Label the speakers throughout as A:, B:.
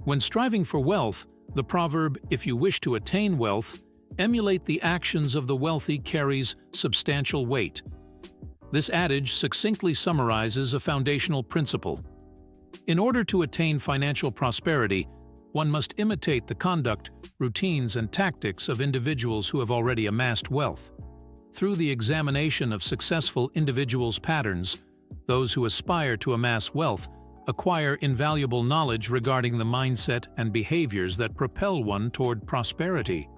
A: When striving for wealth, the proverb, "If you wish to attain wealth, emulate the actions of the wealthy," carries substantial weight. This adage succinctly summarizes a foundational principle. In order to attain financial prosperity, one must imitate the conduct, routines, and tactics of individuals who have already amassed wealth. Through the examination of successful individuals' patterns, those who aspire to amass wealth acquire invaluable knowledge regarding the mindset and behaviors that propel one toward prosperity.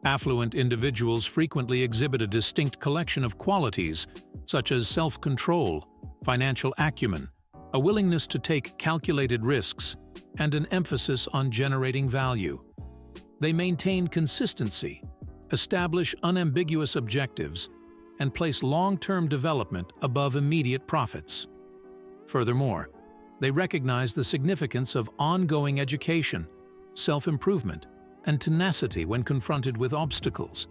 A: Affluent individuals frequently exhibit a distinct collection of qualities, such as self-control, financial acumen, a willingness to take calculated risks, and an emphasis on generating value. They maintain consistency, establish unambiguous objectives, and place long-term development above immediate profits. Furthermore, they recognize the significance of ongoing education, self-improvement, and tenacity when confronted with obstacles.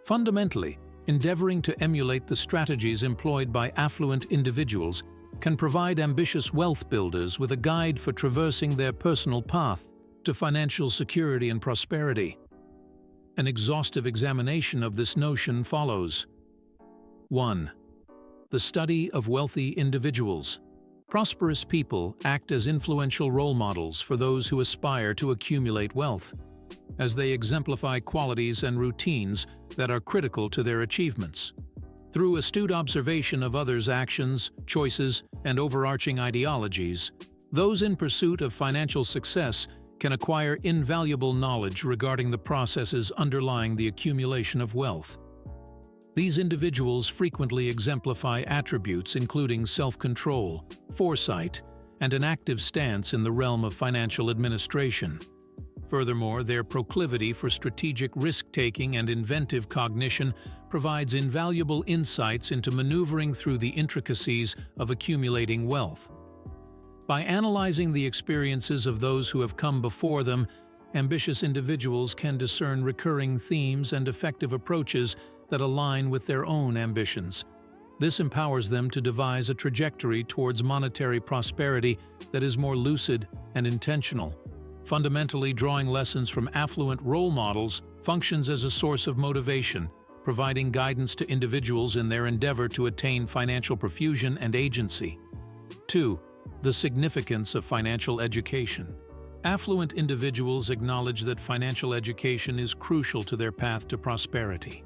A: Fundamentally, endeavoring to emulate the strategies employed by affluent individuals can provide ambitious wealth builders with a guide for traversing their personal path to financial security and prosperity. An exhaustive examination of this notion follows. 1. The study of wealthy individuals. Prosperous people act as influential role models for those who aspire to accumulate wealth, as they exemplify qualities and routines that are critical to their achievements. Through astute observation of others' actions, choices, and overarching ideologies, those in pursuit of financial success can acquire invaluable knowledge regarding the processes underlying the accumulation of wealth. These individuals frequently exemplify attributes including self-control, foresight, and an active stance in the realm of financial administration. Furthermore, their proclivity for strategic risk-taking and inventive cognition provides invaluable insights into maneuvering through the intricacies of accumulating wealth. By analyzing the experiences of those who have come before them, ambitious individuals can discern recurring themes and effective approaches that align with their own ambitions. This empowers them to devise a trajectory towards monetary prosperity that is more lucid and intentional. Fundamentally, drawing lessons from affluent role models functions as a source of motivation, providing guidance to individuals in their endeavor to attain financial profusion and agency. 2. The significance of financial education. Affluent individuals acknowledge that financial education is crucial to their path to prosperity.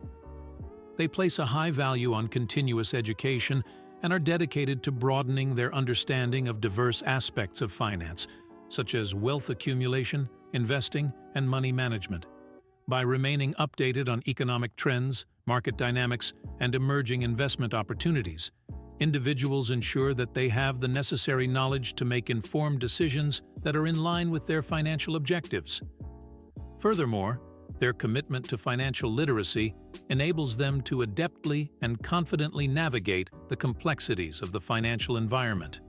A: They place a high value on continuous education and are dedicated to broadening their understanding of diverse aspects of finance, such as wealth accumulation, investing, and money management. By remaining updated on economic trends, market dynamics, and emerging investment opportunities, individuals ensure that they have the necessary knowledge to make informed decisions that are in line with their financial objectives. Furthermore, their commitment to financial literacy enables them to adeptly and confidently navigate the complexities of the financial environment.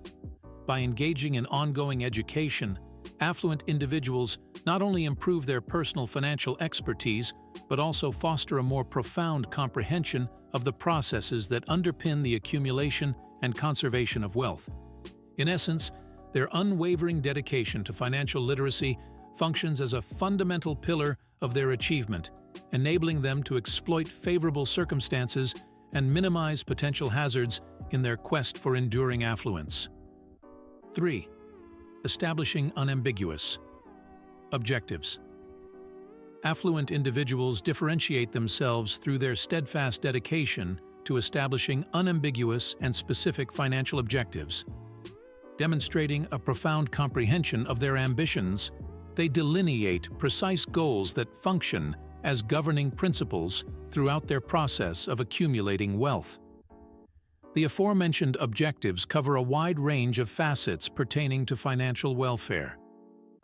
A: By engaging in ongoing education, affluent individuals not only improve their personal financial expertise, but also foster a more profound comprehension of the processes that underpin the accumulation and conservation of wealth. In essence, their unwavering dedication to financial literacy functions as a fundamental pillar of their achievement, enabling them to exploit favorable circumstances and minimize potential hazards in their quest for enduring affluence. 3. Establishing unambiguous objectives. Affluent individuals differentiate themselves through their steadfast dedication to establishing unambiguous and specific financial objectives. Demonstrating a profound comprehension of their ambitions, they delineate precise goals that function as governing principles throughout their process of accumulating wealth. The aforementioned objectives cover a wide range of facets pertaining to financial welfare.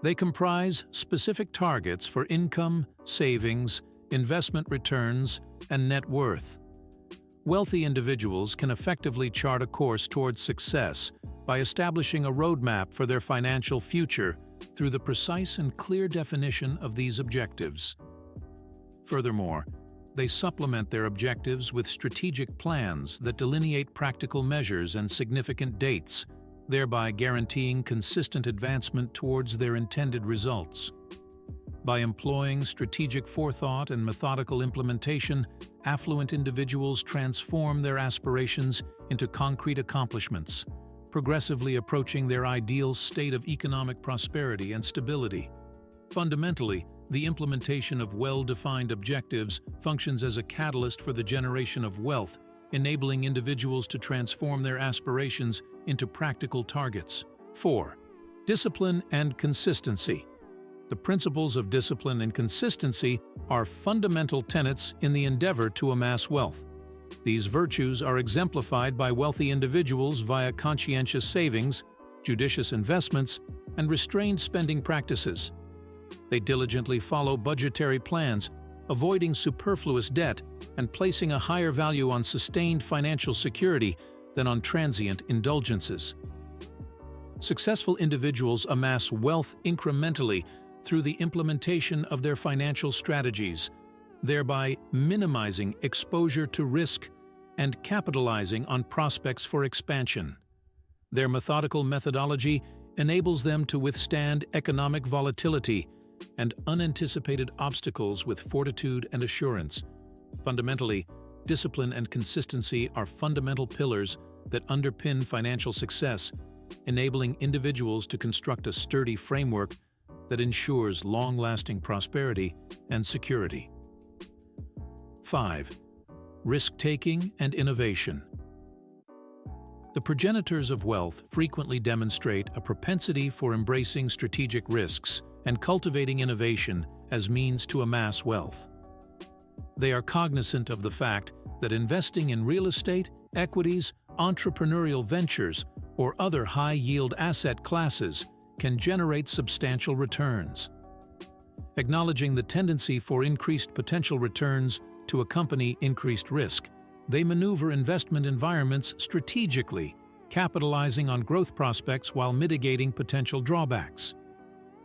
A: They comprise specific targets for income, savings, investment returns, and net worth. Wealthy individuals can effectively chart a course towards success by establishing a roadmap for their financial future through the precise and clear definition of these objectives. Furthermore, they supplement their objectives with strategic plans that delineate practical measures and significant dates, thereby guaranteeing consistent advancement towards their intended results. By employing strategic forethought and methodical implementation, affluent individuals transform their aspirations into concrete accomplishments, progressively approaching their ideal state of economic prosperity and stability. Fundamentally, the implementation of well-defined objectives functions as a catalyst for the generation of wealth, enabling individuals to transform their aspirations into practical targets. 4. Discipline and consistency. The principles of discipline and consistency are fundamental tenets in the endeavor to amass wealth. These virtues are exemplified by wealthy individuals via conscientious savings, judicious investments, and restrained spending practices. They diligently follow budgetary plans, avoiding superfluous debt and placing a higher value on sustained financial security than on transient indulgences. Successful individuals amass wealth incrementally through the implementation of their financial strategies, thereby minimizing exposure to risk and capitalizing on prospects for expansion. Their methodical methodology enables them to withstand economic volatility and unanticipated obstacles with fortitude and assurance. Fundamentally, discipline and consistency are fundamental pillars that underpin financial success, enabling individuals to construct a sturdy framework that ensures long-lasting prosperity and security. 5. Risk-taking and innovation. The progenitors of wealth frequently demonstrate a propensity for embracing strategic risks and cultivating innovation as means to amass wealth. They are cognizant of the fact that investing in real estate, equities, entrepreneurial ventures, or other high-yield asset classes can generate substantial returns. Acknowledging the tendency for increased potential returns to accompany increased risk, they maneuver investment environments strategically, capitalizing on growth prospects while mitigating potential drawbacks.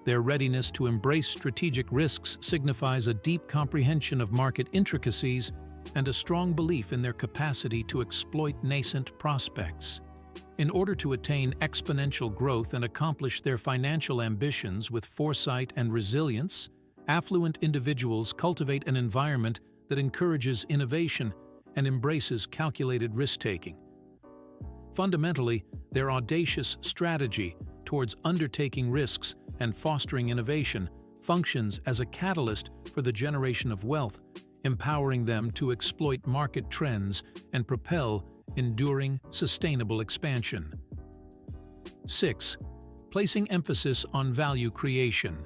A: Their readiness to embrace strategic risks signifies a deep comprehension of market intricacies and a strong belief in their capacity to exploit nascent prospects. In order to attain exponential growth and accomplish their financial ambitions with foresight and resilience, affluent individuals cultivate an environment that encourages innovation and embraces calculated risk-taking. Fundamentally, their audacious strategy towards undertaking risks and fostering innovation functions as a catalyst for the generation of wealth, empowering them to exploit market trends and propel enduring, sustainable expansion. 6. Placing emphasis on value creation.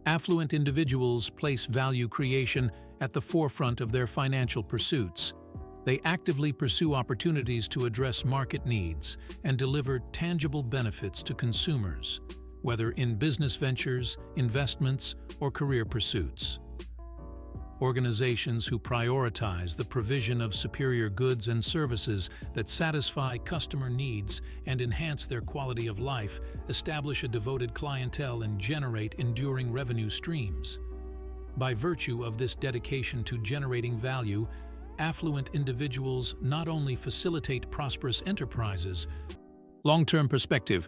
A: Affluent individuals place value creation at the forefront of their financial pursuits. They actively pursue opportunities to address market needs and deliver tangible benefits to consumers, whether in business ventures, investments, or career pursuits. Organizations who prioritize the provision of superior goods and services that satisfy customer needs and enhance their quality of life establish a devoted clientele and generate enduring revenue streams. By virtue of this dedication to generating value, affluent individuals not only facilitate prosperous enterprises. Long-term perspective.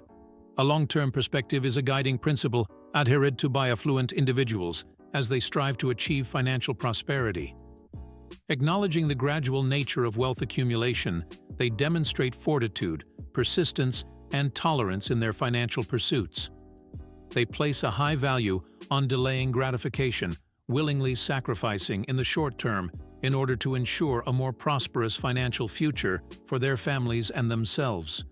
A: A long-term perspective is a guiding principle adhered to by affluent individuals as they strive to achieve financial prosperity. Acknowledging the gradual nature of wealth accumulation, they demonstrate fortitude, persistence, and tolerance in their financial pursuits. They place a high value on delaying gratification, willingly sacrificing in the short term in order to ensure a more prosperous financial future for their families and themselves.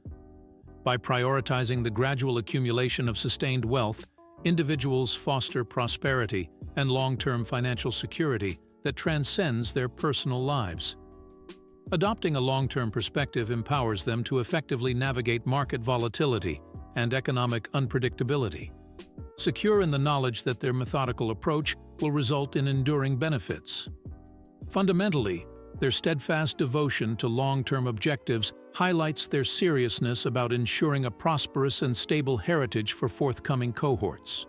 A: By prioritizing the gradual accumulation of sustained wealth, individuals foster prosperity and long-term financial security that transcends their personal lives. Adopting a long-term perspective empowers them to effectively navigate market volatility and economic unpredictability, secure in the knowledge that their methodical approach will result in enduring benefits. Fundamentally, their steadfast devotion to long-term objectives highlights their seriousness about ensuring a prosperous and stable heritage for forthcoming cohorts.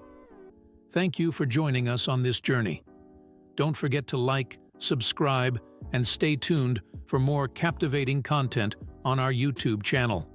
A: Thank you for joining us on this journey. Don't forget to like, subscribe, and stay tuned for more captivating content on our YouTube channel.